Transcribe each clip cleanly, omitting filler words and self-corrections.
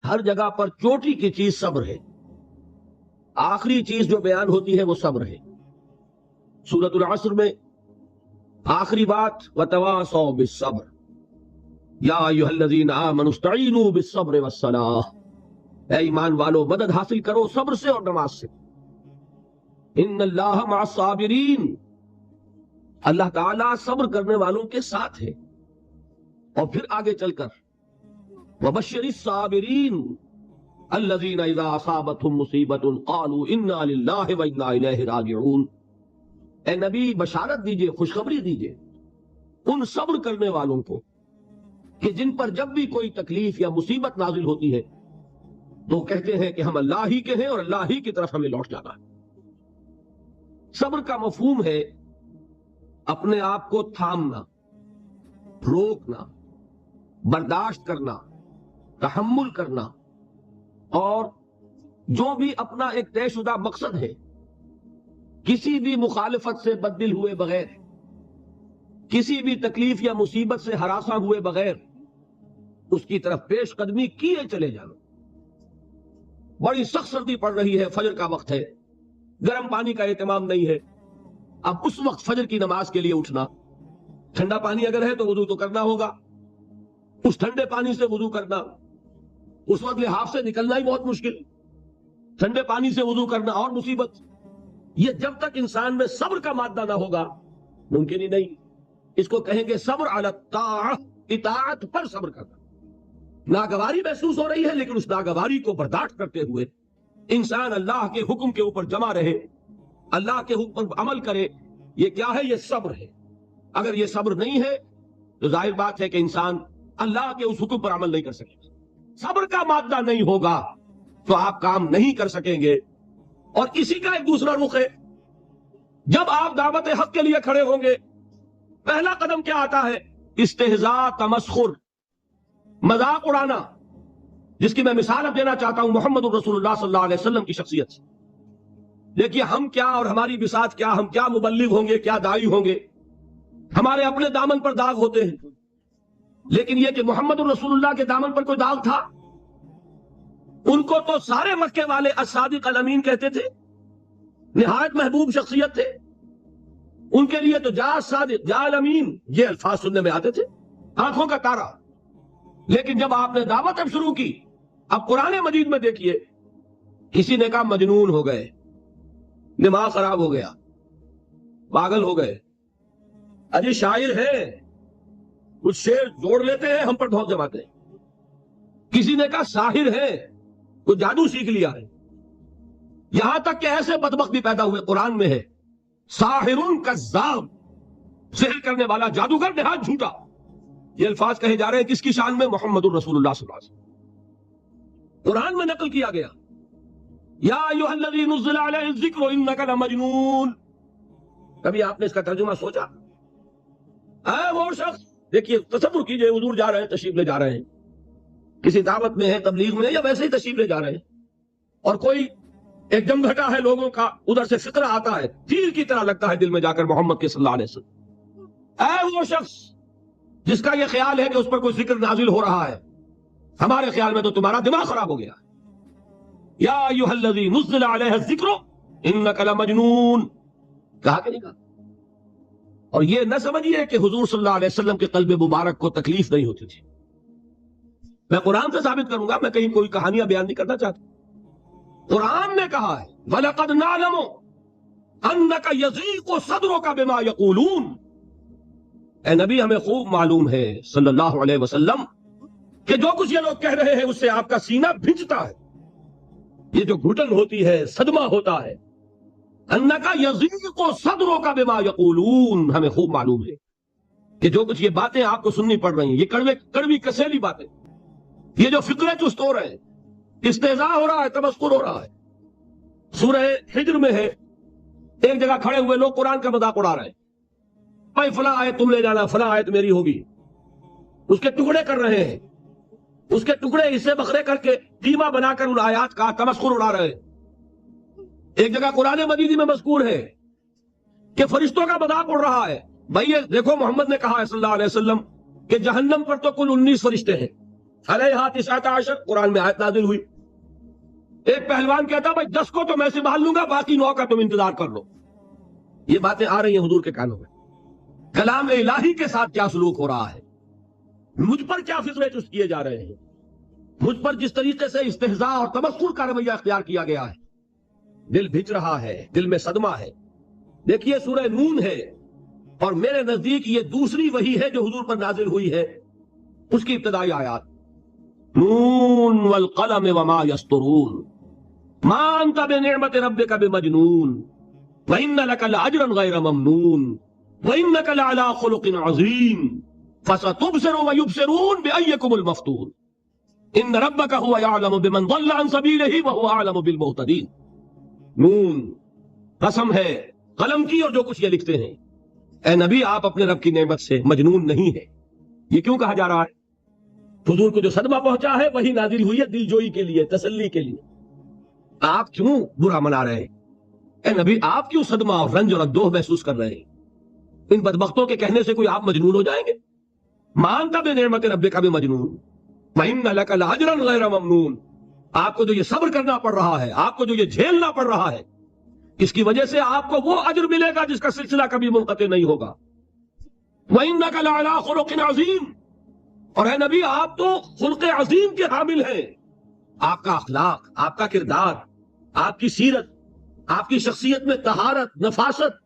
ہر جگہ پر چوٹی کی چیز صبر ہے، آخری چیز جو بیان ہوتی ہے وہ صبر ہے۔ سورۃ العصر میں آخری بات وتواصوا بالصبر یا ایھا الذین آمنوا استعینوا بالصبر والصلاۃ، اے ایمان والو مدد حاصل کرو صبر سے اور نماز سے۔ ان اللہ مع الصابرین، اللہ تعالیٰ صبر کرنے والوں کے ساتھ ہے۔ اور پھر آگے چل کر وبشر الصابرین الذین اذا اصابتهم مصیبۃ قالوا انا للہ وانا الیہ راجعون، اے نبی بشارت دیجئے، خوشخبری دیجئے ان صبر کرنے والوں کو کہ جن پر جب بھی کوئی تکلیف یا مصیبت نازل ہوتی ہے تو کہتے ہیں کہ ہم اللہ ہی کے ہیں اور اللہ ہی کی طرف ہمیں لوٹ جانا ہے۔ صبر کا مفہوم ہے اپنے آپ کو تھامنا، روکنا، برداشت کرنا، تحمل کرنا، اور جو بھی اپنا ایک طے شدہ مقصد ہے کسی بھی مخالفت سے بددل ہوئے بغیر، کسی بھی تکلیف یا مصیبت سے ہراساں ہوئے بغیر اس کی طرف پیش قدمی کیے چلے جانا۔ بڑی سخت سردی پڑ رہی ہے، فجر کا وقت ہے، گرم پانی کا اہتمام نہیں ہے، اب اس وقت فجر کی نماز کے لیے اٹھنا، ٹھنڈا پانی اگر ہے تو وضو تو کرنا ہوگا، اس ٹھنڈے پانی سے وضو کرنا، اس وقت لحاف سے نکلنا ہی بہت مشکل، ٹھنڈے پانی سے وضو کرنا اور مصیبت۔ یہ جب تک انسان میں صبر کا مادہ نہ ہوگا ممکن ہی نہیں۔ اس کو کہیں گے صبر علی الطاعہ، اطاعت پر صبر کرنا۔ ناگواری محسوس ہو رہی ہے لیکن اس ناگواری کو برداشت کرتے ہوئے انسان اللہ کے حکم کے اوپر جمع رہے، اللہ کے حکم پر عمل کرے۔ یہ کیا ہے؟ یہ صبر ہے۔ اگر یہ صبر نہیں ہے تو ظاہر بات ہے کہ انسان اللہ کے اس حکم پر عمل نہیں کر سکے گا۔ صبر کا مادہ نہیں ہوگا تو آپ کام نہیں کر سکیں گے۔ اور اسی کا ایک دوسرا رخ ہے، جب آپ دعوت حق کے لیے کھڑے ہوں گے پہلا قدم کیا آتا ہے؟ استہزاء، تمسخر، مذاق اڑانا، جس کی میں مثال اب دینا چاہتا ہوں محمد الرسول اللہ صلی اللہ علیہ وسلم کی شخصیت سے۔ دیکھیے ہم کیا اور ہماری بساط کیا، ہم کیا مبلغ ہوں گے، کیا داعی ہوں گے، ہمارے اپنے دامن پر داغ ہوتے ہیں، لیکن یہ کہ محمد الرسول اللہ کے دامن پر کوئی داغ تھا؟ ان کو تو سارے مکے والے الصادق الامین کہتے تھے، نہایت محبوب شخصیت تھے، ان کے لیے تو جا صادق جا الامین یہ الفاظ سننے میں آتے تھے، آنکھوں کا تارا۔ لیکن جب آپ نے دعوت اب شروع کی، اب قرآن مجید میں دیکھیے کسی نے کہا مجنون ہو گئے، دماغ خراب ہو گیا، پاگل ہو گئے، اجی شاعر ہے، کچھ شعر جوڑ لیتے ہیں ہم پر دھوک جماتے ہیں۔ کسی نے کہا ساحر ہے، کوئی جادو سیکھ لیا ہے، یہاں تک کہ ایسے بدبخت بھی پیدا ہوئے، قرآن میں ہے ساحر کذاب، سحر کرنے والا جادوگر نہایت جھوٹا۔ یہ الفاظ کہے جا رہے ہیں کس کی شان میں؟ محمد الرسول اللہ صلی اللہ علیہ وسلم۔ قرآن میں نقل کیا گیا یا ایھا الذی نزل علیہ الذکر انک لمجنون۔ کبھی آپ نے اس کا ترجمہ سوچا؟ اے وہ شخص، دیکھیے تصور کیجئے حضور جا رہے ہیں، تشریف لے جا رہے ہیں، کسی دعوت میں ہے، تبلیغ میں ہے، یا ویسے ہی تشریف لے جا رہے ہیں، اور کوئی ایک جمگھٹا ہے لوگوں کا، ادھر سے فقرہ آتا ہے، تیر کی طرح لگتا ہے دل میں جا کر محمد کے صلی اللہ علیہ وسلم۔ اے وہ شخص جس کا یہ خیال ہے کہ اس پر کوئی ذکر نازل ہو رہا ہے، ہمارے خیال میں تو تمہارا دماغ خراب ہو گیا۔ یا ایھا الذی نزل علیہ الذکر انک لمجنون، کہا کہ نہیں کہا؟ اور یہ نہ سمجھیے کہ حضور صلی اللہ علیہ وسلم کے قلب مبارک کو تکلیف نہیں ہوتی تھی۔ میں قرآن سے ثابت کروں گا، میں کہیں کوئی کہانیاں بیان نہیں کرنا چاہتا۔ قرآن نے کہا ہے وَلَقَدْ نَعْلَمُ أَنَّكَ يَضِيقُ صَدْرُكَ بِمَا يَقُولُونَ، اے نبی ہمیں خوب معلوم ہے صلی اللہ علیہ وسلم کہ جو کچھ یہ لوگ کہہ رہے ہیں اس سے آپ کا سینہ بھنجتا ہے، یہ جو گھٹن ہوتی ہے، صدمہ ہوتا ہے۔ أَنَّكَ يَضِيقُ صَدْرُكَ بِمَا يَقُولُونَ، ہمیں خوب معلوم ہے کہ جو کچھ یہ باتیں آپ کو سننی پڑ رہی ہیں، یہ کڑوی کسیلی باتیں، یہ جو فقرے چست ہو رہے ہیں، استہزاء ہو رہا ہے، تمسخر ہو رہا ہے۔ سورہ حجر میں ہے، ایک جگہ کھڑے ہوئے لوگ قرآن کا مذاق اڑا رہے ہیں، بھائی فلاں آیت تم لے جانا، فلاں آیت میری ہوگی، اس کے ٹکڑے کر رہے ہیں، اس کے ٹکڑے حصے بکھرے کر کے قیمہ بنا کر ان آیات کا تمسخر اڑا رہے ہیں۔ ایک جگہ قرآن مجید میں مذکور ہے کہ فرشتوں کا مذاق اڑ رہا ہے، بھائی یہ دیکھو محمد نے کہا ہے صلی اللہ علیہ وسلم کہ جہنم پر تو کل 19 فرشتے ہیں، علیہا 19 قرآن میں آیت نازل ہوئی. ایک پہلوان کہتا بھائی 10 کو تو میں سنبھال لوں گا، باقی 9 کا تم انتظار کر لو. یہ باتیں آ رہی ہیں حضور کے کانوں میں. کلام الہی کے ساتھ کیا سلوک ہو رہا ہے، مجھ پر کیا فطرے چست کیے جا رہے ہیں، مجھ پر جس طریقے سے استہزاء اور تمسخر کا رویہ اختیار کیا گیا ہے. دل بھج رہا ہے، دل میں صدمہ ہے. دیکھیے سورہ نون ہے، اور میرے نزدیک یہ دوسری وحی ہے جو حضور پر نازل ہوئی ہے. اس کی ابتدائی آیات نون والقلم وما یسطرون ما انت بنعمت ربک بمجنون وان لک لاجرا غیر ممنون وانک لعلی خلق عظیم فستبصر ویبصرون بأیکم المفتون ان ربک هو یعلم بمن ضل عن سبیلہ وهو اعلم بالمہتدین. نون قسم ہے قلم کی اور جو کچھ یہ لکھتے ہیں. اے نبی آپ اپنے رب کی نعمت سے مجنون نہیں ہے. یہ کیوں کہا جا رہا ہے؟ حضور کو جو صدمہ پہنچا ہے وہی نازل ہوئی ہے دل جوئی کے لیے، تسلی کے لیے. آپ کیوں برا منا رہے ہیں؟ اے نبی آپ کیوں صدمہ اور رنج اور اندوہ محسوس کر رہے ہیں؟ ان بدبختوں کے کہنے سے کوئی آپ مجنون ہو جائیں گے؟ مانتا بے نعمت ربک بمجنون وَإِنَّ لَكَ لَأَجْرًا غَيْرَ مَمْنُونَ. آپ کو جو یہ صبر کرنا پڑ رہا ہے، آپ کو جو یہ جھیلنا پڑ رہا ہے، اس کی وجہ سے آپ کو وہ اجر ملے گا جس کا سلسلہ کبھی منقطع نہیں ہوگا. وَإِنَّكَ لَعَلَىٰ خُلُقٍ عَظِيمٍ. اور اے نبی آپ تو خلق عظیم کے حامل ہیں. آپ کا اخلاق، آپ کا کردار، آپ کی سیرت، آپ کی شخصیت میں طہارت، نفاست،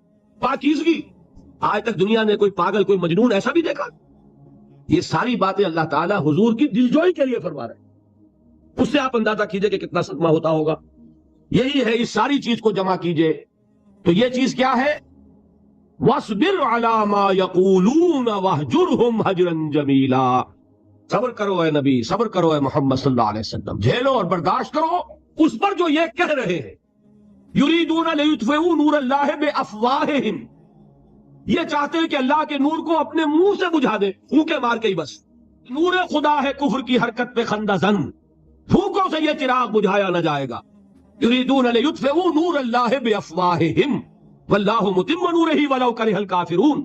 پاکیزگی، آج تک دنیا نے کوئی پاگل، کوئی مجنون ایسا بھی دیکھا؟ یہ ساری باتیں اللہ تعالیٰ حضور کی دلجوئی کے لیے فرما رہے ہیں. اس سے آپ اندازہ کیجئے کہ کتنا صدمہ ہوتا ہوگا. یہی ہے، اس ساری چیز کو جمع کیجئے تو یہ چیز کیا ہے؟ وَاصْبِرْ عَلَىٰ مَا يَقُولُونَ وَاهْجُرْهُمْ هَجْرًا جَمِيلًا. صبر کرو اے نبی، صبر کرو اے محمد صلی اللہ علیہ وسلم، جھیلو اور برداشت کرو اس پر جو یہ کہہ رہے ہیں. یریدون لیطفئوا نور اللہ بافواہہم. یہ چاہتے ہیں کہ اللہ کے نور کو اپنے منہ سے بجھا دیں، پھونکے مار کے ہی بس. نور خدا ہے کفر کی حرکت پہ خندہ زن، پھونکوں سے یہ چراغ بجھایا نہ جائے گا. یریدون لیطفئوا نور اللہ بافواہہم واللہ متم نورہ ولو کرہ الکافرون.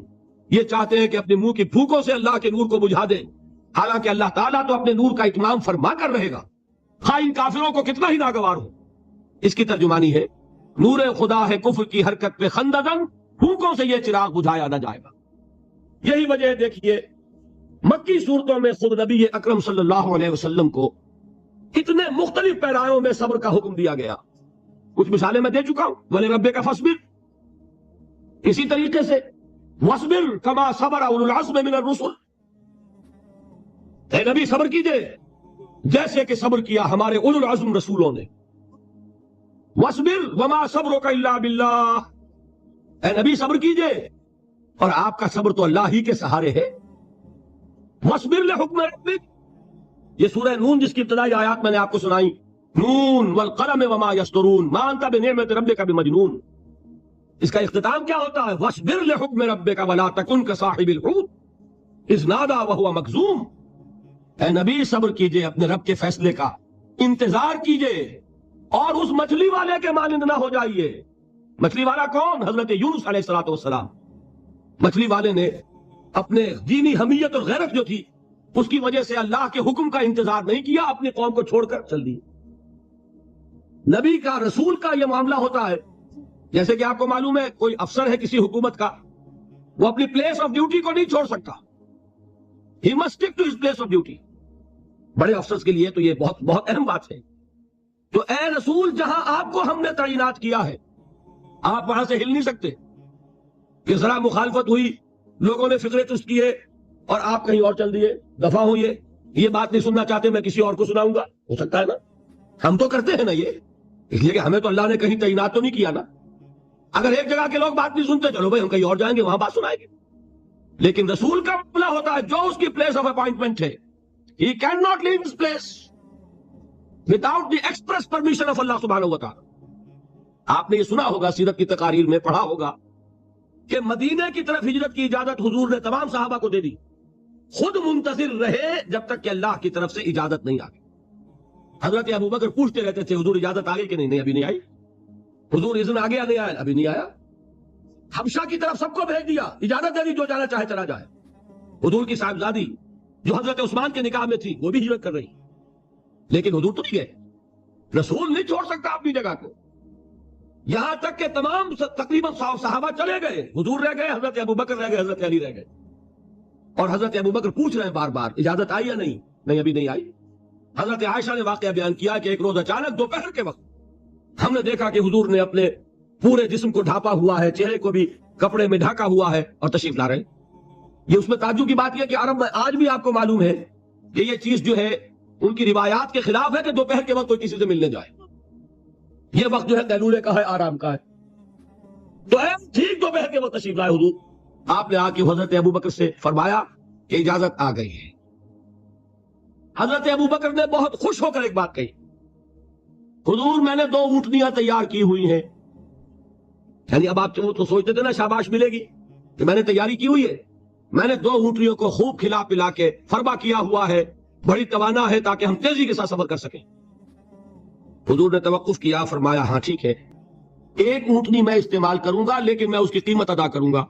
یہ چاہتے ہیں کہ اپنے منہ کی پھونکوں سے اللہ کے نور کو بجھا دیں، حالانکہ اللہ تعالیٰ تو اپنے نور کا اتمام فرما کر رہے گا، خواہ ان کافروں کو کتنا ہی ناگوار ہو. اس کی ترجمانی ہے نور خدا ہے کفر کی حرکت پہ خندہ زن، پھونکوں سے یہ چراغ بجھایا نہ جائے گا. یہی وجہ ہے دیکھیے مکی صورتوں میں خود نبی اکرم صلی اللہ علیہ وسلم کو اتنے مختلف پیرایوں میں صبر کا حکم دیا گیا. کچھ مثالیں میں دے چکا ہوں. وَلِرَبِّكَ فَاصْبِرْ. اسی طریقے سے وَاصْبِرْ كَمَا صَبَرَ أُولُو الْعَزْمِ مِنَ الرُّسُلِ. اے نبی صبر کیجئے جیسے کہ صبر کیا ہمارے اولو العزم رسولوں نے. وَاصْبِرْ وَمَا صَبْرُكَ إِلَّا بِاللَّهِ. اے نبی صبر کیجئے اور آپ کا صبر تو اللہ ہی کے سہارے ہے. وَاصْبِرْ لِحُکْمِ رَبِّكَ. یہ سورہ نون جس کی ابتدائی آیات میں نے آپ کو سنائی، نون والقلم وما یسطرون ما انت بنعمت ربک بمجنون. اس کا اختتام کیا ہوتا ہے؟ وَاصْبِرْ لِحُکْمِ رَبِّكَ وَلَا تَكُنْ كَصَاحِبِ الْحُوتِ إِذْ نَادَىٰ وَهُوَ مَكْظُومٌ. اے نبی صبر کیجئے اپنے رب کے فیصلے کا، انتظار کیجئے اور اس مچھلی والے کے مانند نہ ہو جائیے. مچھلی والا کون؟ حضرت یونس علیہ السلام. مچھلی والے نے اپنے دینی حمیت اور غیرت جو تھی اس کی وجہ سے اللہ کے حکم کا انتظار نہیں کیا، اپنی قوم کو چھوڑ کر چل دی. نبی کا، رسول کا یہ معاملہ ہوتا ہے. جیسے کہ آپ کو معلوم ہے کوئی افسر ہے کسی حکومت کا، وہ اپنی پلیس آف ڈیوٹی کو نہیں چھوڑ سکتا. He must stick to his place of duty. بڑے افسرز کے لیے تو یہ بہت بہت اہم بات ہے. تو اے رسول جہاں آپ کو ہم نے تعینات کیا ہے آپ وہاں سے ہل نہیں سکتے. کہ ذرا مخالفت ہوئی، لوگوں نے فکرے چست کیے اور آپ کہیں اور چل دیے، دفع ہوئے، یہ بات نہیں سننا چاہتے میں کسی اور کو سناؤں گا. ہو سکتا ہے نا؟ ہم تو کرتے ہیں نا یہ، اس لیے کہ ہمیں تو اللہ نے کہیں تعینات تو نہیں کیا نا. اگر ایک جگہ کے لوگ بات نہیں سنتے، چلو بھائی ہم کہیں اور جائیں گے، وہاں بات سنائیں گے. لیکن رسول کا معاملہ ہوتا ہے جو اس کی پلیس آف اپائنٹمنٹ ہے، he cannot leave his place without the express permission of Allah subhanahu wa ta'ala. آپ نے یہ سنا ہوگا، سیرت کی تقاریر میں پڑھا ہوگا کہ مدینے کی طرف ہجرت کی اجازت حضور نے تمام صحابہ کو دے دی. خود منتظر رہے جب تک کہ اللہ کی طرف سے اجازت نہیں آ گئی. حضرت ابوبکر پوچھتے رہتے تھے حضور اجازت آ گئی کہ نہیں؟ نہیں ابھی نہیں آئی. حضور اذن آ گیا؟ نہیں آیا. ابھی نہیں آیا. حبشہ کی طرف سب کو بھیج دیا، اجازت دے دی جو جانا چاہے چلا جائے. حضور کی صاحبزادی جو حضرت عثمان کے نکاح میں تھی وہ بھی ہجرت کر رہی، لیکن حضور تو نہیں گئے۔ رسول نہیں چھوڑ سکتا اپنی جگہ کو، یہاں تک کہ تمام تقریباً صحابہ چلے گئے، حضور رہ گئے، حضرت ابوبکر رہ گئے، حضرت علی رہ گئے، اور حضرت ابوبکر پوچھ رہے ہیں بار بار اجازت آئی یا نہیں؟ نہیں، ابھی نہیں آئی۔ حضرت عائشہ نے واقعہ بیان کیا کہ ایک روز اچانک دوپہر کے وقت ہم نے دیکھا کہ حضور نے اپنے پورے جسم کو ڈھانپا ہوا ہے، چہرے کو بھی کپڑے میں ڈھانکا ہوا ہے اور تشریف لا رہے ہیں۔ یہ اس میں تعجب کی بات یہ کہ عرب میں آج بھی آپ کو معلوم ہے کہ یہ چیز جو ہے ان کی روایات کے خلاف ہے کہ دوپہر کے وقت کوئی کسی سے ملنے جائے۔ یہ وقت جو ہے قیلولے کا ہے، آرام کا ہے۔ تو ٹھیک دوپہر کے وقت تشریف لائے حضور، آپ نے آ کے حضرت ابوبکر سے فرمایا کہ اجازت آ گئی ہے۔ حضرت ابوبکر نے بہت خوش ہو کر ایک بات کہی، حضور میں نے 2 اونٹنیاں تیار کی ہوئی ہیں۔ یعنی اب آپ تو سوچتے تھے نا شاباش ملے گی کہ میں نے تیاری کی ہوئی ہے، میں نے 2 اونٹنیوں کو خوب کھلا پلا کے فربا کیا ہوا ہے، بڑی توانا ہے تاکہ ہم تیزی کے ساتھ سفر کر سکیں۔ حضور نے توقف کیا، فرمایا ہاں ٹھیک ہے، 1 اونٹنی میں استعمال کروں گا لیکن میں اس کی قیمت ادا کروں گا۔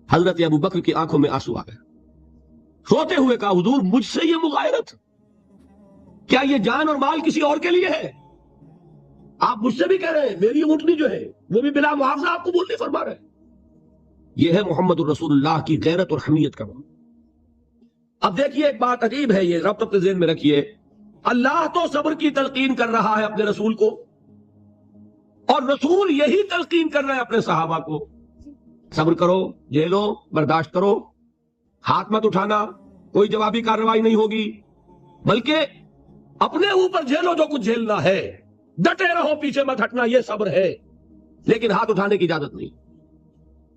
حضرت ابوبکر کی آنکھوں میں آنسو آ گئے، روتے ہوئے کہا حضور مجھ سے یہ مغایرت، کیا یہ جان اور مال کسی اور کے لیے ہے؟ آپ مجھ سے بھی کہہ رہے ہیں میری اونٹنی جو ہے وہ بھی بلا معاوضہ آپ قبول نہیں فرما رہے۔ یہ ہے محمد الرسول اللہ کی غیرت اور حمیت کا معاملہ۔ اب دیکھیے ایک بات عجیب ہے، یہ ربط اپنے ذہن میں رکھیے، اللہ تو صبر کی تلقین کر رہا ہے اپنے رسول کو، اور رسول یہی تلقین کر رہے ہیں اپنے صحابہ کو، صبر کرو، جھیلو، برداشت کرو، ہاتھ مت اٹھانا، کوئی جوابی کارروائی نہیں ہوگی، بلکہ اپنے اوپر جھیلو جو کچھ جھیلنا ہے، ڈٹے رہو، پیچھے مت ہٹنا، یہ صبر ہے، لیکن ہاتھ اٹھانے کی اجازت نہیں۔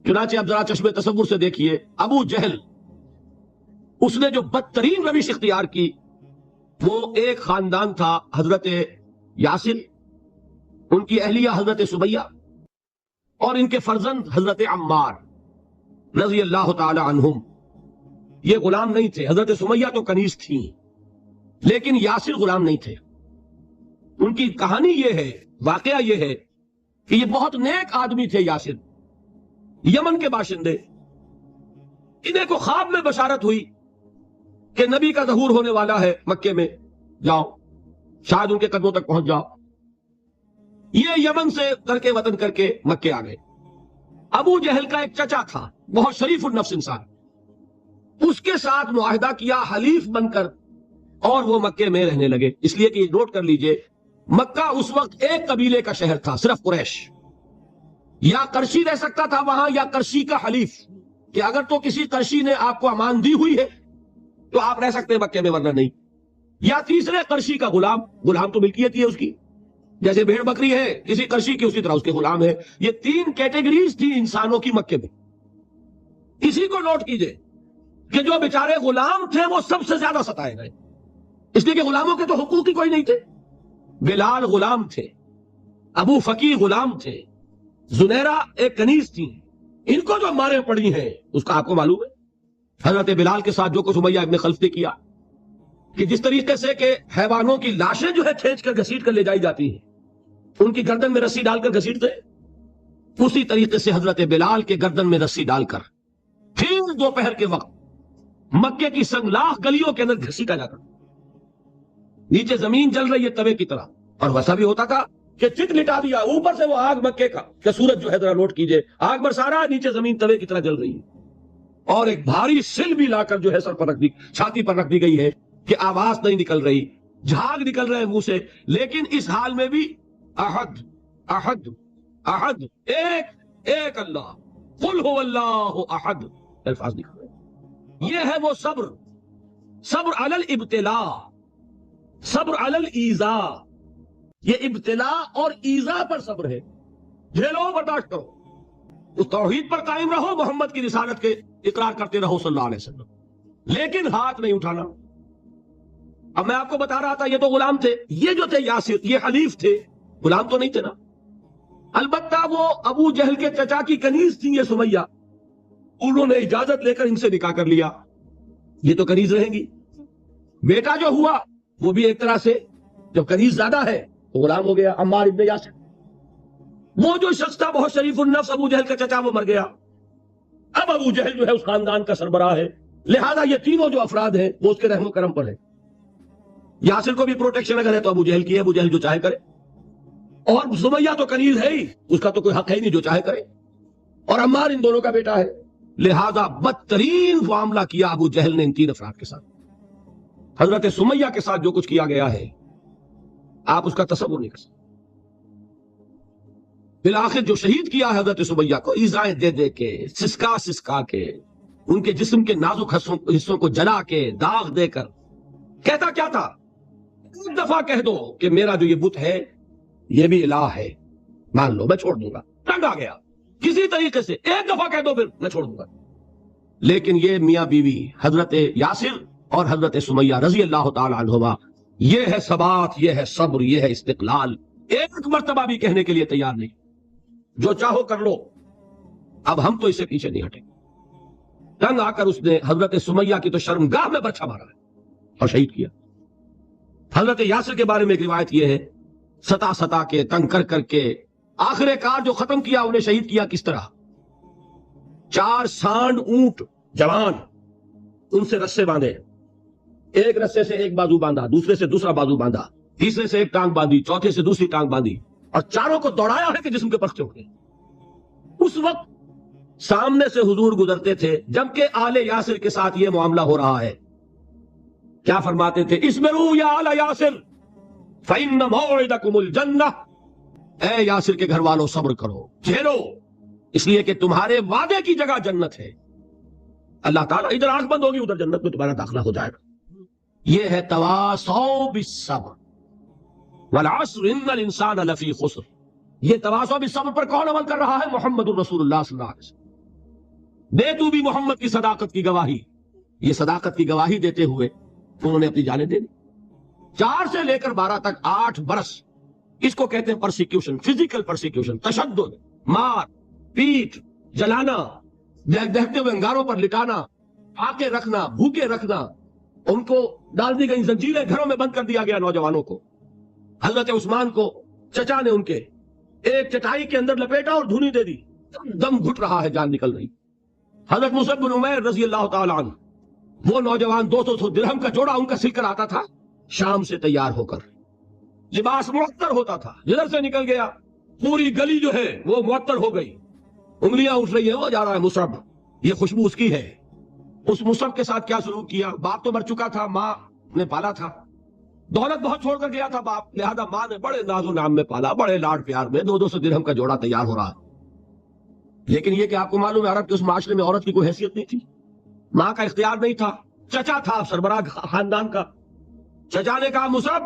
چنانچہ اب ذرا چشم تصور سے دیکھیے، ابو جہل اس نے جو بدترین روش اختیار کی، وہ ایک خاندان تھا، حضرت یاسر، ان کی اہلیہ حضرت سمیہ، اور ان کے فرزند حضرت عمار رضی اللہ تعالی عنہم۔ یہ غلام نہیں تھے، حضرت سمیہ تو کنیز تھیں لیکن یاسر غلام نہیں تھے۔ ان کی کہانی یہ ہے، واقعہ یہ ہے کہ یہ بہت نیک آدمی تھے یاسر، یمن کے باشندے۔ انہیں کو خواب میں بشارت ہوئی کہ نبی کا ظہور ہونے والا ہے مکے میں، جاؤ شاید ان کے قدموں تک پہنچ جاؤ۔ یہ یمن سے کر کے وطن کر کے مکے آ گئے۔ ابو جہل کا ایک چچا تھا، بہت شریف النفس انسان، اس کے ساتھ معاہدہ کیا حلیف بن کر، اور وہ مکے میں رہنے لگے۔ اس لیے کہ یہ نوٹ کر لیجئے، مکہ اس وقت ایک قبیلے کا شہر تھا، صرف قریش۔ یا قرشی رہ سکتا تھا وہاں، یا قرشی کا حلیف، کہ اگر تو کسی قرشی نے آپ کو امان دی ہوئی ہے تو آپ رہ سکتے ہیں مکے میں، ورنہ نہیں۔ یا تیسرے قرشی کا غلام، غلام تو ملکیت ہی ہے اس کی، جیسے بھیڑ بکری ہے کسی قرشی کی اسی طرح اس کے غلام ہے۔ یہ 3 کیٹیگریز تھی انسانوں کی مکے میں۔ اسی کو نوٹ کیجئے کہ جو بیچارے غلام تھے وہ سب سے زیادہ ستائے گئے، اس لیے کہ غلاموں کے تو حقوق ہی کوئی نہیں تھے۔ بلال غلام تھے، ابو فقی غلام تھے، زنیرہ ایک کنیز تھی، ان کو جو مارے پڑی ہیں اس کا آپ کو معلوم ہے۔ حضرت بلال کے ساتھ جو کچھ امیہ ابن خلف نے کیا، کہ جس طریقے سے کہ حیوانوں کی لاشیں جو ہے کھینچ کر گھسیٹ کر لے جائی جاتی ہیں، ان کی گردن میں رسی ڈال کر گھسیٹتے، اسی طریقے سے حضرت بلال کے گردن میں رسی ڈال کر پھر دوپہر کے وقت مکے کی سنگلاخ گلیوں کے اندر گھسیٹا جاتا، نیچے زمین جل رہی ہے توے کی طرح، اور ویسا بھی ہوتا تھا کہ چت لٹا دیا، اوپر سے وہ آگ مکے کا کہ سورج جو ہے ذرا نوٹ کیجئے، آگ برسا رہا، نیچے زمین توے کی طرح جل رہی ہے، اور ایک بھاری سل بھی لا کر جو ہے سر پر رکھ دی، چھاتی پر رکھ دی گئی ہے کہ آواز نہیں نکل رہی، جھاگ نکل رہے ہیں منہ سے، لیکن اس حال میں بھی احد احد احد، ایک ایک اللہ، قل هو اللہ احد، الفاظ نکل رہے۔ یہ ہے وہ صبر، صبر علی الابتلاء، صبر علی الایذاء۔ یہ ابتلاء اور ایذاء پر صبر ہے، جھیلو، برداشت کرو، اس توحید پر قائم رہو، محمد کی رسالت کے اقرار کرتے رہو صلی اللہ علیہ وسلم، لیکن ہاتھ نہیں اٹھانا۔ اب میں آپ کو بتا رہا تھا یہ تو غلام تھے، یہ جو تھے یاسر، یہ حلیف تھے، غلام تو نہیں تھے نا۔ البتہ وہ ابو جہل کے چچا کی کنیز تھی یہ سمیہ، انہوں نے اجازت لے کر ان سے نکاح کر لیا، یہ تو کنیز رہیں گی۔ بیٹا جو ہوا وہ بھی ایک طرح سے جب کنیز زیادہ ہے تو غلام ہو گیا، عمار ابن یاسر۔ وہ جو شخص تھا بہت شریف النفس ابو جہل کا چچا، وہ مر گیا۔ اب ابو جہل جو ہے اس خاندان کا سربراہ ہے، لہذا یہ تینوں جو افراد ہیں وہ اس کے رحم و کرم پر ہیں. یاسر کو بھی پروٹیکشن اگر ہے تو ابو جہل کی ہے، ابو جہل جو چاہے کرے. اور سمیہ تو کنیز ہے ہی، اس کا تو کوئی حق ہے ہی نہیں، جو چاہے کرے. اور عمار ان دونوں کا بیٹا ہے. لہذا بدترین معاملہ کیا ابو جہل نے ان تین افراد کے ساتھ. حضرت سمیہ کے ساتھ جو کچھ کیا گیا ہے آپ اس کا تصور نہیں کر سکتے. بالآخر جو شہید کیا ہے حضرت سمیہ کو ایذائیں دے دے کے، سسکا سسکا کے، ان کے جسم کے نازک حصوں کو جلا کے، داغ دے کر. کہتا کیا تھا؟ ایک دفعہ کہہ دو کہ میرا جو یہ بت ہے یہ بھی الہ ہے، مان لو میں چھوڑ دوں گا. تنگ آ گیا کسی طریقے سے، ایک دفعہ کہہ دو پھر میں چھوڑ دوں گا. لیکن یہ میاں بیوی حضرت یاسر اور حضرت سمیہ رضی اللہ تعالی عنہما، یہ ہے ثبات، یہ ہے صبر، یہ ہے استقلال. ایک مرتبہ بھی کہنے کے لیے تیار نہیں، جو چاہو کر لو، اب ہم تو اس سے پیچھے نہیں ہٹیں. تنگ آ کر اس نے حضرت سمیہ کی تو شرمگاہ میں برچھا مارا ہے اور شہید کیا. حضرت یاسر کے بارے میں ایک روایت یہ ہے، ستا ستا کے، تنگ کر کر کے، آخر کار جو ختم کیا انہیں شہید کیا کس طرح؟ 4 سانڈ اونٹ جوان، ان سے رسے باندھے، ایک رسے سے ایک بازو باندھا، دوسرے سے دوسرا بازو باندھا، تیسرے سے ایک ٹانگ باندھی، چوتھے سے دوسری ٹانگ باندھی، اور چاروں کو دوڑایا ہے کہ جسم کے پرخچے اٹھے. اس وقت سامنے سے حضور گزرتے تھے جبکہ آل یاسر کے ساتھ یہ معاملہ ہو رہا ہے. کیا فرماتے تھے؟ اسبروا یا آل یاسر فإن موعدکم الجنہ، اے یاسر کے گھر والوں صبر کرو، جھیلو، اس لیے کہ تمہارے وعدے کی جگہ جنت ہے. اللہ تعالیٰ ادھر آنکھ بند ہوگی ادھر جنت میں تمہارا داخلہ ہو جائے گا. یہ ہے تواصوا بالصبر والعصر ان الانسان لفی خسر. یہ تواصوا بالصبر پر کون عمل کر رہا ہے؟ محمد الرسول اللہ صلی اللہ علیہ وسلم. دے تو بھی محمد کی صداقت کی گواہی. یہ صداقت کی گواہی دیتے ہوئے انہوں نے اپنی جانیں دے دی. 4 سے لے کر 12 تک 8 برس اس کو کہتے ہیں پرسیکیوشن، فزیکل پرسیکیوشن، تشدد، مار پیٹ، جلانا، دہتے ہوئے انگاروں پر لٹانا، آکے رکھنا، بھوکے رکھنا. ان کو ڈال دی گئی زنجیریں، گھروں میں بند کر دیا گیا نوجوانوں کو. حضرت عثمان کو چچا نے ان کے ایک چٹائی کے اندر لپیٹا اور دھونی دے دی، دم گھٹ رہا ہے، جان نکل رہی. حضرت مصعب بن عمیر رضی اللہ تعالی عنہ، وہ نوجوان 200 درہم کا جوڑا ان کا سل کر آتا تھا شام سے تیار ہو کر، لباس معطر ہوتا تھا، جدھر سے نکل گیا پوری گلی جو ہے وہ معطر ہو گئی، انگلیاں اٹھ رہی ہیں، وہ جا رہا ہے مصعب، یہ خوشبو اس کی ہے. اس مصعب کے ساتھ کیا سلوک کیا؟ باپ تو مر چکا تھا، ماں نے پالا تھا، دولت بہت چھوڑ کر گیا تھا باپ، لہذا ماں نے بڑے ناز و نام میں پالا، بڑے لاڈ پیار میں. 200 درہم کا جوڑا تیار ہو رہا ہے. لیکن یہ کہ آپ کو معلوم ہے عرب کے اس معاشرے میں عورت کی کوئی حیثیت نہیں تھی، ماں کا اختیار نہیں تھا. چچا تھا سربراہ خاندان کا. چچا نے کہا مصعب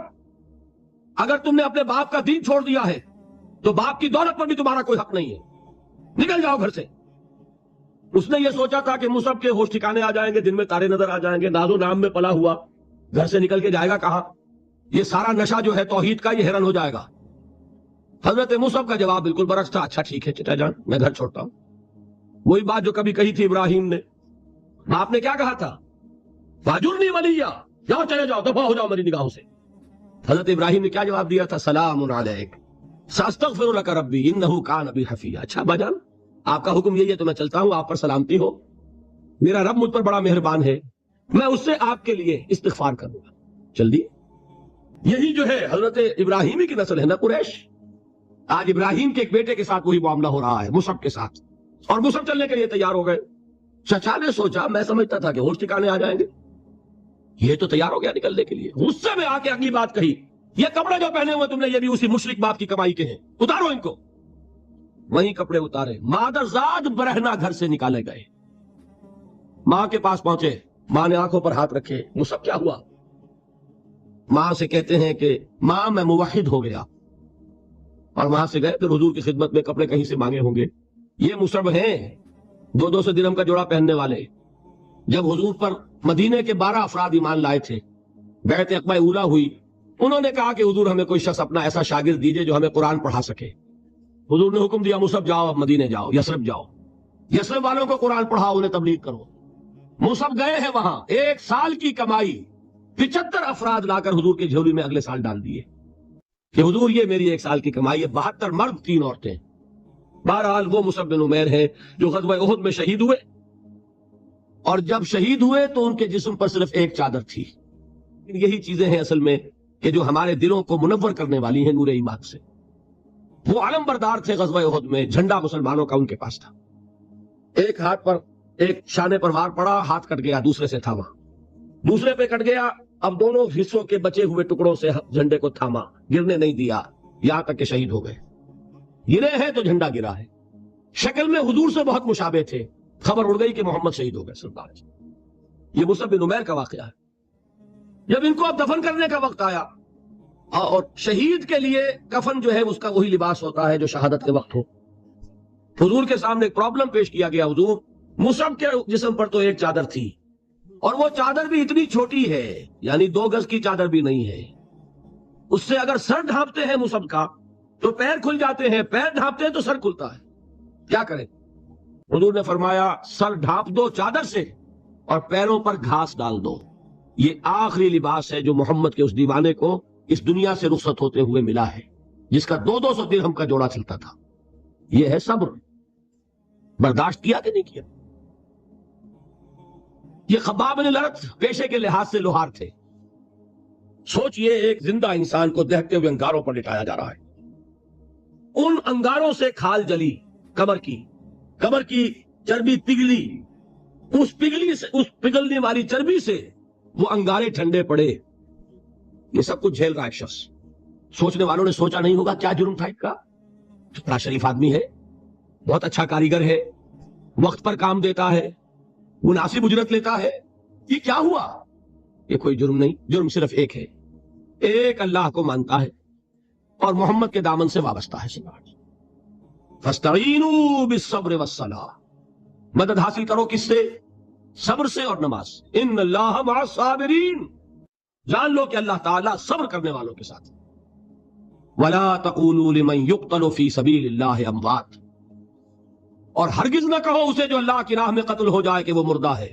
اگر تم نے اپنے باپ کا دین چھوڑ دیا ہے تو باپ کی دولت پر بھی تمہارا کوئی حق نہیں ہے، نکل جاؤ گھر سے. اس نے یہ سوچا تھا کہ مصعب کے ہوش ٹھکانے آ جائیں گے، دن میں تارے نظر آ جائیں گے، ناز و نام میں پلا ہوا گھر سے نکل کے جائے گا کہاں، یہ سارا نشہ جو ہے توحید کا یہ حیران ہو جائے گا. حضرت مصعب کا جواب بالکل برعکس تھا، اچھا ٹھیک ہے چچا جان میں گھر چھوڑتا ہوں. وہی بات جو کبھی کہی تھی ابراہیم نے. باپ نے کیا کہا تھا؟ فاجرنی ولیہ، جاؤ چلے جاؤ، دفع ہو جاؤ میری نگاہوں سے. حضرت ابراہیم نے کیا جواب دیا تھا؟ سلام علیک ساستغفر لک ربی انہ کان بی حفیہ. اچھا ابا جان آپ کا حکم یہی ہے تو میں چلتا ہوں، آپ پر سلامتی ہو، میرا رب مجھ پر بڑا مہربان ہے، میں اس سے آپ کے لیے استغفار کروں گا. چل دی. یہی جو ہے حضرت ابراہیمی کی نسل ہے نا قریش. آج ابراہیم کے ایک بیٹے کے ساتھ وہی معاملہ ہو رہا ہے مصعب کے ساتھ، اور مصعب چلنے کے لیے تیار ہو گئے. چچا نے سوچا، میں سمجھتا تھا کہ ہوش ٹھکانے آ جائیں گے، یہ تو تیار ہو گیا نکلنے کے لیے. غصے میں آ کے اگلی بات کہی، یہ کپڑے جو پہنے ہوئے تم نے یہ بھی اسی مشرک باپ کی کمائی کے ہیں، اتارو ان کو. وہیں کپڑے اتارے، مادرزاد برہنہ گھر سے نکالے گئے. ماں کے پاس پہنچے، ماں نے آنکھوں پر ہاتھ رکھے. مصعب کیا ہوا؟ ماں سے کہتے ہیں کہ ماں میں موحد ہو گیا. اور وہاں سے گئے پھر حضور کی خدمت میں، کپڑے کہیں سے مانگے ہوں گے. یہ مصعب ہیں 200 درہم کا جوڑا پہننے والے. جب حضور پر مدینے کے 12 افراد ایمان لائے تھے، بیعت عقبہ اولا ہوئی، انہوں نے کہا کہ حضور ہمیں کوئی شخص اپنا ایسا شاگرد دیجئے جو ہمیں قرآن پڑھا سکے. حضور نے حکم دیا مصعب جاؤ مدینے جاؤ، یثرب جاؤ، یثرب والوں کو قرآن پڑھاؤ، انہیں تبلیغ کرو. مصعب گئے ہیں وہاں، 1 سال کی کمائی 75 افراد لا کر حضور کی جھولی میں اگلے سال ڈال دیے کہ حضور یہ میری 1 سال کی کمائی ہے. 72 مرد 3 عورتیں. بہرحال وہ مصعب بن عمیر ہیں جو غزوہ احد میں شہید ہوئے. اور جب شہید ہوئے تو ان کے جسم پر صرف ایک چادر تھی. یہی چیزیں ہیں اصل میں کہ جو ہمارے دلوں کو منور کرنے والی ہیں نور ایمان سے. وہ علم بردار تھے غزوہ احد میں، جھنڈا مسلمانوں کا ان کے پاس تھا. ایک ہاتھ پر ایک شانے پر وار پڑا، ہاتھ کٹ گیا، دوسرے سے تھاما، دوسرے پہ کٹ گیا، اب دونوں حصوں کے بچے ہوئے ٹکڑوں سے جھنڈے کو تھاما، گرنے نہیں دیا، یہاں تک کہ شہید ہو گئے. گرے ہیں تو جھنڈا گرا ہے. شکل میں حضور سے بہت مشابہ تھے. خبر اڑ گئی کہ محمد شہید ہو گئے صلی اللہ علیہ وسلم. یہ مصعب بن عمیر کا واقعہ ہے. جب ان کو اب دفن کرنے کا وقت آیا، اور شہید کے لیے کفن جو ہے اس کا وہی لباس ہوتا ہے جو شہادت کے وقت ہو. حضور کے سامنے ایک پرابلم پیش کیا گیا. حضور، مصعب کے جسم پر تو ایک چادر تھی، اور وہ چادر بھی اتنی چھوٹی ہے، یعنی 2 گز کی چادر بھی نہیں ہے. اس سے اگر سر ڈھانپتے ہیں مصعب کا تو پیر کھل جاتے ہیں، پیر ڈھانپتے ہیں تو سر کھلتا ہے، کیا کریں؟ حضور نے فرمایا سر ڈھانپ دو چادر سے اور پیروں پر گھاس ڈال دو. یہ آخری لباس ہے جو محمد کے اس دیوانے کو اس دنیا سے رخصت ہوتے ہوئے ملا ہے، جس کا 200 درہم کا جوڑا چلتا تھا. یہ ہے صبر. برداشت کیا کہ نہیں کیا؟ یہ خباب بن الارت پیشے کے لحاظ سے لوہار تھے. سوچئے ایک زندہ انسان کو دہتے ہوئے انگاروں پر لٹایا جا رہا ہے. ان انگاروں سے کھال جلی، کمر کی چربی پگھلی، اس پگھلنے والی چربی سے وہ انگارے ٹھنڈے پڑے. یہ سب کچھ جھیل رہا ہے شخص. سوچنے والوں نے سوچا نہیں ہوگا کیا جرم تھا اس کا؟ بڑا شریف آدمی ہے، بہت اچھا کاریگر ہے، وقت پر کام دیتا ہے، مناسب اجرت لیتا ہے، یہ کیا ہوا؟ یہ کوئی جرم نہیں. جرم صرف ایک ہے، ایک اللہ کو مانتا ہے اور محمد کے دامن سے وابستہ ہے. فَاسْتَعِينُوا بِالصَّبْرِ وَالصَّلَاةِ، مدد حاصل کرو کس سے؟ صبر سے اور نماز. ان اللہ مع الصابرین، جان لو کہ اللہ تعالیٰ صبر کرنے والوں کے ساتھ. وَلَا تَقُولُوا لِمَنْ يُقْتَلُ فِي سَبِيلِ اللَّهِ أَمْوَاتٌ، اور ہرگز نہ کہو اسے جو اللہ کی راہ میں قتل ہو جائے کہ وہ مردہ ہے.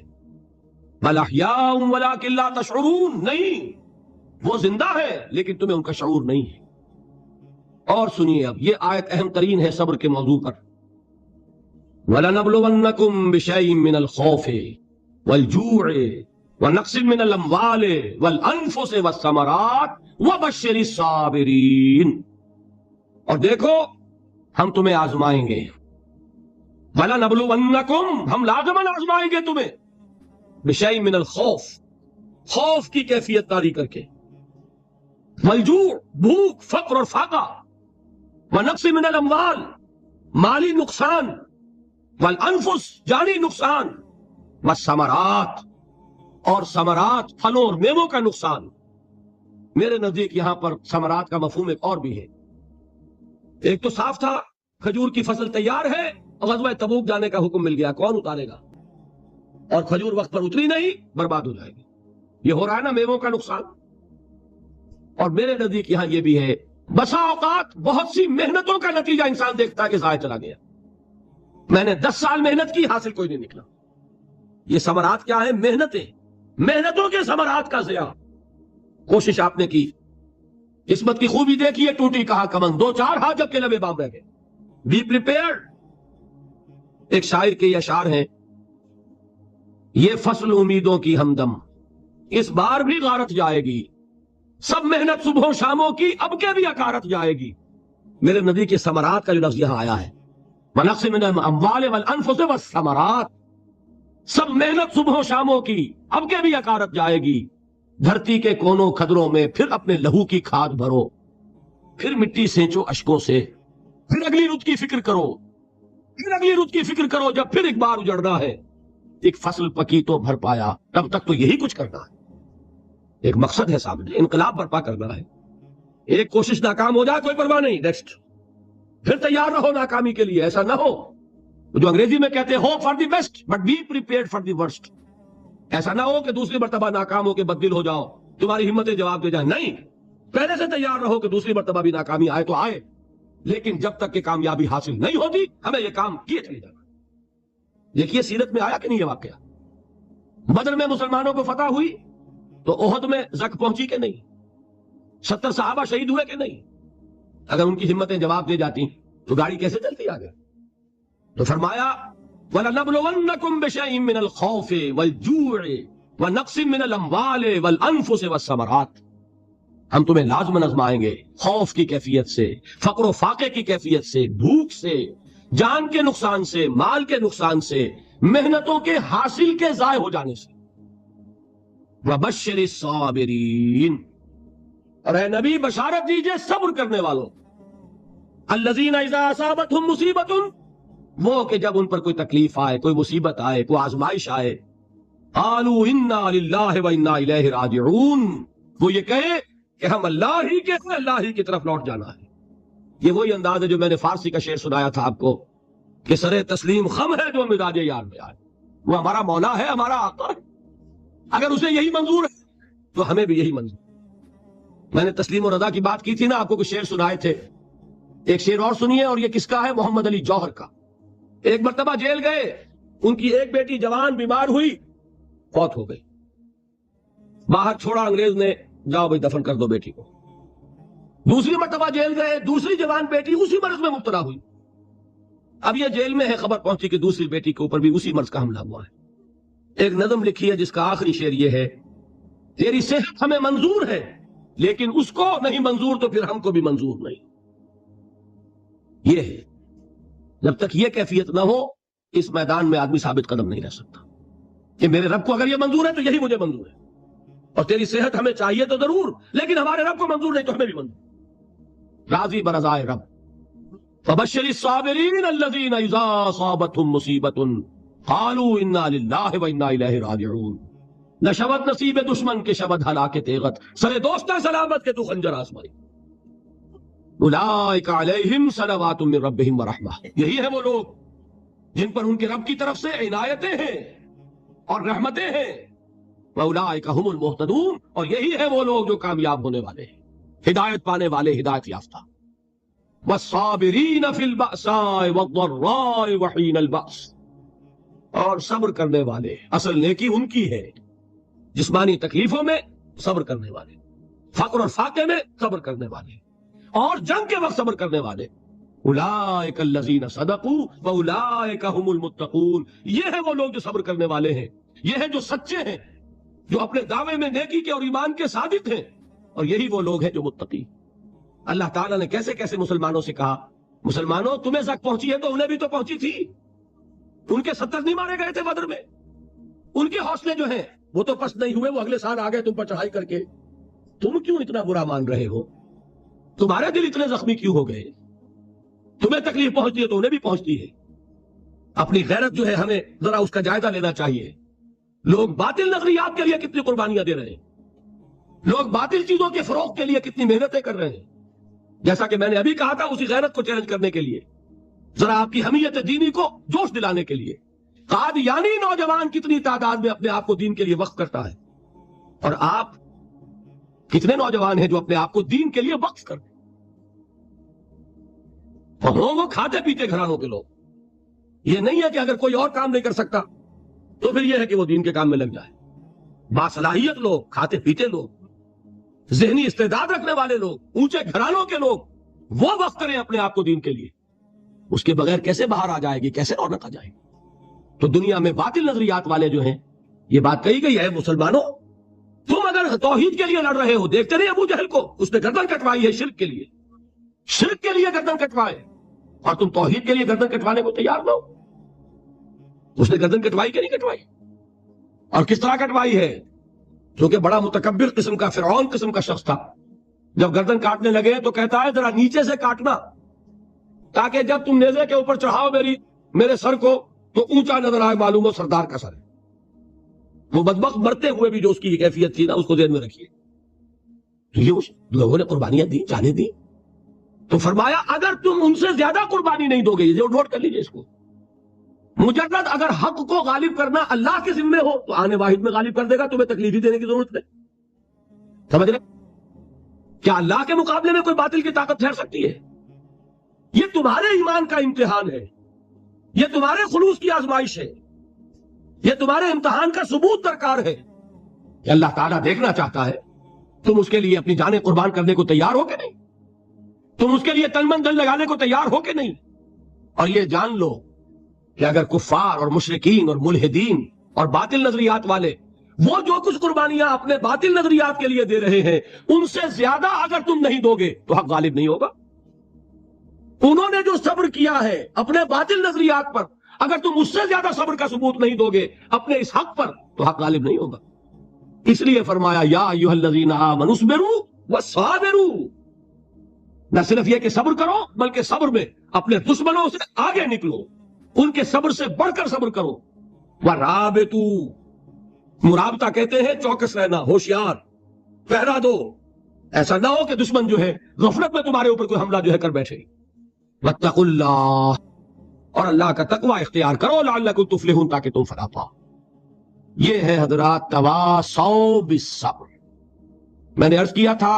بَلْ أَحْيَاءٌ وَلَٰكِن لَا تَشْعُرُونَ، نہیں، وہ زندہ ہے لیکن تمہیں ان کا شعور نہیں ہے. اور سنیے اب یہ آیت اہم ترین ہے صبر کے موضوع پر. وَلَنَبْلُوَنَّكُمْ بِشَيْءٍ مِّنَ الْخَوْفِ وَالْجُوعِ وَنَقْصٍ مِّنَ الْأَمْوَالِ وَالْأَنفُسِ وَالثَّمَرَاتِ وَبَشِّرِ الصَّابِرِينَ، اور دیکھو ہم تمہیں آزمائیں گے. وَلَنَبْلُوَنَّكُمْ، ہم لازماً آزمائیں گے تمہیں. بِشَيْءٍ مِّنَ الْخَوْفِ، خوف کی کیفیت طاری کر کے، والجوع، بھوک، فقر اور فاقہ، ونقص من الاموال، مالی نقصان، والانفس، جانی نقصان، والثمرات، اور ثمرات، پھلوں اور میووں کا نقصان. میرے نزدیک یہاں پر ثمرات کا مفہوم ایک اور بھی ہے. ایک تو صاف تھا، کھجور کی فصل تیار ہے، غزوہ تبوک جانے کا حکم مل گیا، کون اتارے گا؟ اور کھجور وقت پر اتری نہیں، برباد ہو جائے گی. یہ ہو رہا ہے نا میووں کا نقصان. اور میرے نزدیک یہاں یہ بھی ہے، بسا اوقات بہت سی محنتوں کا نتیجہ انسان دیکھتا ہے کہ ضائع چلا گیا. میں نے 10 سال محنت کی، حاصل کوئی نہیں نکلا. یہ ثمرات کیا ہے؟ محنتوں کے ثمرات کا ضیاع. کوشش آپ نے کی، قسمت کی خوبی دیکھیے، ٹوٹی کہاں کمن، 2-4 ہاتھ جب کے لبے بام رہ گئے. Be prepared. ایک شاعر کے یہ اشعار ہیں، یہ فصل امیدوں کی ہمدم اس بار بھی غارت جائے گی، سب محنت صبح و شاموں کی اب کے بھی اکارت جائے گی. میرے نبی کے ثمرات کا جو لفظ یہاں آیا ہے، وَنَقْصٍ مِّنَ الْأَمْوَالِ وَالْأَنفُسِ وَالثَّمَرَاتِ، سب محنت صبح و شاموں کی اب کے بھی اکارت جائے گی. دھرتی کے کونوں کھدروں میں پھر اپنے لہو کی کھاد بھرو، پھر مٹی سینچو اشکوں سے، پھر اگلی رت کی فکر کرو، جب پھر ایک بار اجڑنا ہے. ایک فصل پکی تو بھر پایا، تب تک تو یہی کچھ کرنا ہے. ایک مقصد ہے سامنے، انقلاب برپا کرنا ہے. ایک کوشش ناکام ہو جائے کوئی پرواہ نہیں، نیکسٹ. پھر تیار رہو ناکامی کے لیے. ایسا نہ ہو جو انگریزی میں کہتے ہیں hope for the best but be prepared for the worst. ایسا نہ ہو کہ دوسری مرتبہ ناکام ہو کے بددل ہو جاؤ، تمہاری ہمتیں جواب دے جائیں. نہیں، پہلے سے تیار رہو کہ دوسری مرتبہ بھی ناکامی آئے تو آئے، لیکن جب تک کہ کامیابی حاصل نہیں ہوتی ہمیں یہ کام کیے چلے جانا. دیکھیے سیرت میں آیا کہ نہیں یہ واقعہ. بدر میں مسلمانوں کو فتح ہوئی تو احد میں زک پہنچی کہ نہیں؟ 70 صحابہ شہید ہوئے کہ نہیں؟ اگر ان کی ہمتیں جواب دے جاتی تو گاڑی کیسے چلتی آگے؟ تو فرمایا وَلَنَبْلُوَنَّكُمْ بِشَيْءٍ مِّنَ الْخَوْفِ وَالْجُوعِ وَنَقْصٍ مِّنَ الْأَمْوَالِ وَالْأَنفُسِ وَالثَّمَرَاتِ، ہم تمہیں لازماً آزمائیں گے، خوف کی کیفیت سے، فقر و فاقے کی کیفیت سے، بھوک سے، جان کے نقصان سے، مال کے نقصان سے، محنتوں کے حاصل کے ضائع ہو جانے سے۔ وَبَشِّرِ الصَّابِرِينَ، اور اے نبی بشارت دیجئے صبر کرنے والوں، الَّذِينَ إِذَا أَصَابَتْهُمْ مُصِيبَةٌ، وہ کہ جب ان پر کوئی تکلیف آئے، کوئی مصیبت آئے، کوئی آزمائش آئے، قَالُوا إِنَّا لِلَّهِ وَإِنَّا إِلَيْهِ رَاجِعُونَ، وہ یہ کہے کہ ہم اللہ ہی کے ہیں، اللہ ہی کی طرف لوٹ جانا ہے۔ یہ وہی انداز ہے جو میں نے فارسی کا شعر سنایا تھا آپ کو کہ سر تسلیم خم ہے جو مزاج یار میں آئے، وہ ہمارا مولا ہے، ہمارا آقا ہے، اگر اسے یہی منظور ہے تو ہمیں بھی یہی منظور۔ میں نے تسلیم و رضا کی بات کی تھی نا، آپ کو کچھ شعر سنائے تھے، ایک شعر اور سنیے، اور یہ کس کا ہے؟ محمد علی جوہر کا۔ ایک مرتبہ جیل گئے، ان کی ایک بیٹی جوان بیمار ہوئی، فوت ہو گئی، باہر چھوڑا انگریز نے، جاؤ بھائی دفن کر دو بیٹی کو۔ دوسری مرتبہ جیل گئے، دوسری جوان بیٹی اسی مرض میں مبتلا ہوئی، اب یہ جیل میں ہے، خبر پہنچی کہ دوسری بیٹی کے اوپر بھی اسی مرض کا حملہ ہوا ہے۔ ایک نظم لکھی ہے جس کا آخری شعر یہ ہے، تیری صحت ہمیں منظور ہے لیکن اس کو نہیں منظور تو پھر ہم کو بھی منظور نہیں۔ یہ ہے، جب تک یہ کیفیت نہ ہو اس میدان میں آدمی ثابت قدم نہیں رہ سکتا کہ میرے رب کو اگر یہ منظور ہے تو یہی مجھے منظور ہے، اور تیری صحت ہمیں چاہیے تو ضرور، لیکن ہمارے رب کو منظور نہیں تو ہمیں بھی منظور۔ راضی برضائے رب۔ فَبَشِّرِ الصَّابِرِينَ الَّذِينَ إِذَا أَصَابَتْهُمْ مُصِيبَةٌ قَالُوا إِنَّا لِلَّهِ وَإِنَّا إِلَيْهِ رَاجِعُونَ، نہ شبد نصیب دشمن کے شبد ہلاک تیغت، سر دوستہ سلامت کے تو خنجر آزمائی۔ اولئک علیہم صلوات من ربہم ورحمہ، یہی ہے وہ لوگ جن پر ان کے رب کی طرف سے عنایتیں ہیں اور رحمتیں ہیں۔ وَأُولَئِكَ هُمُ الْمُهْتَدُونَ، اور یہی ہے وہ لوگ جو کامیاب ہونے والے ہیں، ہدایت پانے والے، ہدایت یافتہ۔ وَالصَّابِرِينَ فِي الْبَأْسَاءِ وَالضَّرَّاءِ وَحِينَ الْبَأْسِ، اور صبر کرنے والے، اصل نیکی ان کی ہے، جسمانی تکلیفوں میں صبر کرنے والے، فقر اور فاقے میں صبر کرنے والے، اور جنگ کے وقت صبر کرنے والے۔ اولئک الذین صدقوا واولئک هم المتقون، یہ ہے وہ لوگ جو صبر کرنے والے ہیں، یہ ہے جو سچے ہیں، جو اپنے دعوے میں نیکی کے اور ایمان کے صادق ہیں، اور یہی وہ لوگ ہیں جو متقی۔ اللہ تعالیٰ نے کیسے کیسے مسلمانوں سے کہا، مسلمانوں تمہیں زک پہنچی ہے تو انہیں بھی تو پہنچی تھی، ان کے 70 نہیں مارے گئے تھے بدر میں، ان کے حوصلے جو ہیں وہ تو پست نہیں ہوئے، وہ اگلے سال آ گئے تم پر چڑھائی کر کے، تم کیوں اتنا برا مان رہے ہو؟ تمہارے دل اتنے زخمی کیوں ہو گئے؟ تمہیں تکلیف پہنچتی ہے تو انہیں بھی پہنچتی ہے۔ اپنی غیرت جو ہے ہمیں ذرا اس کا جائزہ لینا چاہیے۔ لوگ باطل نظریات کے لیے کتنی قربانیاں دے رہے ہیں، لوگ باطل چیزوں کے فروغ کے لیے کتنی محنتیں کر رہے ہیں، جیسا کہ میں نے ابھی کہا تھا، اسی غیرت کو چیلنج کرنے کے لیے، ذرا آپ کی حمیت دینی کو جوش دلانے کے لیے۔ قادیانی نوجوان کتنی تعداد میں اپنے آپ کو دین کے لیے وقف کرتا ہے، اور آپ کتنے نوجوان ہیں جو اپنے آپ کو دین کے لیے وقف کرتے ہیں؟ اور وہ کھاتے پیتے گھرانوں کے لوگ۔ یہ نہیں ہے کہ اگر کوئی اور کام نہیں کر سکتا تو پھر یہ ہے کہ وہ دین کے کام میں لگ جائے۔ باصلاحیت لوگ، کھاتے پیتے لوگ، ذہنی استعداد رکھنے والے لوگ، اونچے گھرانوں کے لوگ، وہ وقف کریں اپنے آپ کو دین کے لیے۔ اس کے بغیر کیسے باہر آ جائے گی، کیسے رونق آ جائے گی؟ تو دنیا میں باطل نظریات والے جو ہیں، یہ بات کہی گئی ہے، مسلمانوں تم اگر توحید کے لیے لڑ رہے ہو، دیکھتے نہیں ابو جہل کو، اس نے گردن کٹوائی ہے شرک کے لیے، شرک کے لیے گردن کٹوائے، اور تم توحید کے لیے گردن کٹوانے کو تیار نہ ہو۔ اس نے گردن کٹوائی کہ نہیں کٹوائی؟ اور کس طرح کٹوائی ہے؟ کیونکہ بڑا متکبر قسم کا، فرعون قسم کا شخص تھا، جب گردن کاٹنے لگے تو کہتا ہے ذرا نیچے سے کاٹنا، تاکہ جب تم نیزے کے اوپر چڑھاؤ میرے سر کو تو اونچا نظر آئے، معلوم ہو سردار کا سر ہے۔ وہ بدبخت مرتے ہوئے بھی جو اس کی یہ کیفیت تھی نا، اس کو ذہن میں رکھیے۔ تو یہ لوگوں نے قربانیاں دی، جانیں دی، تو فرمایا اگر تم ان سے زیادہ قربانی نہیں دو گے، یہ نوٹ کر لیجئے اس کو، مجرد اگر حق کو غالب کرنا اللہ کے ذمے ہو تو آنے واحد میں غالب کر دے گا، تمہیں تکلیف ہی دینے کی ضرورت نہیں۔ سمجھ رہے؟ کیا اللہ کے مقابلے میں کوئی باطل کی طاقت ٹھہر سکتی ہے؟ یہ تمہارے ایمان کا امتحان ہے، یہ تمہارے خلوص کی آزمائش ہے، یہ تمہارے امتحان کا ثبوت درکار ہے کہ اللہ تعالیٰ دیکھنا چاہتا ہے تم اس کے لیے اپنی جانیں قربان کرنے کو تیار ہو کہ نہیں، تم اس کے لیے تن من دل لگانے کو تیار ہو کہ نہیں۔ اور یہ جان لو کہ اگر کفار اور مشرکین اور ملحدین اور باطل نظریات والے وہ جو کچھ قربانیاں اپنے باطل نظریات کے لیے دے رہے ہیں ان سے زیادہ اگر تم نہیں دو گے تو حق غالب نہیں ہوگا. انہوں نے جو صبر کیا ہے اپنے باطل نظریات پر، اگر تم اس سے زیادہ صبر کا ثبوت نہیں دو گے اپنے اس حق پر تو حق غالب نہیں ہوگا. اس لیے فرمایا یا ایھا الذین آمنوا اصبروا وصابروا، نہ صرف یہ کہ صبر کرو بلکہ صبر میں اپنے دشمنوں سے آگے نکلو، ان کے صبر سے بڑھ کر صبر کرو. ورابطوا، مرابطہ کہتے ہیں چوکس رہنا، ہوشیار، پہرا دو، ایسا نہ ہو کہ دشمن جو ہے غفلت میں تمہارے اوپر کوئی حملہ جو ہے کر بیٹھے. واتقوا اللہ، اور اللہ کا تقوی اختیار کرو، لعلکم تفلحون، تاکہ تم فلاح پاؤ. یہ ہے حضرات تواصوا بالصبر. میں نے عرض کیا تھا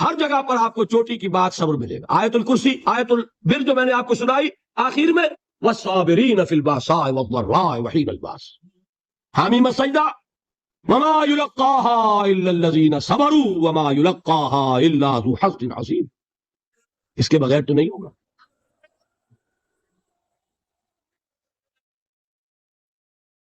ہر جگہ پر آپ کو چوٹی کی بات صبر ملے گا. آیت الکرسی، آیت البر جو میں نے آپ کو سنائی آخر میں، والصابرین فی الباساء والضراء وحین الباس. حامیم السجدہ، وما یلقاها الا الذین صبروا وما یلقاها الا ذو حظ عظیم. اس کے بغیر تو نہیں ہوگا.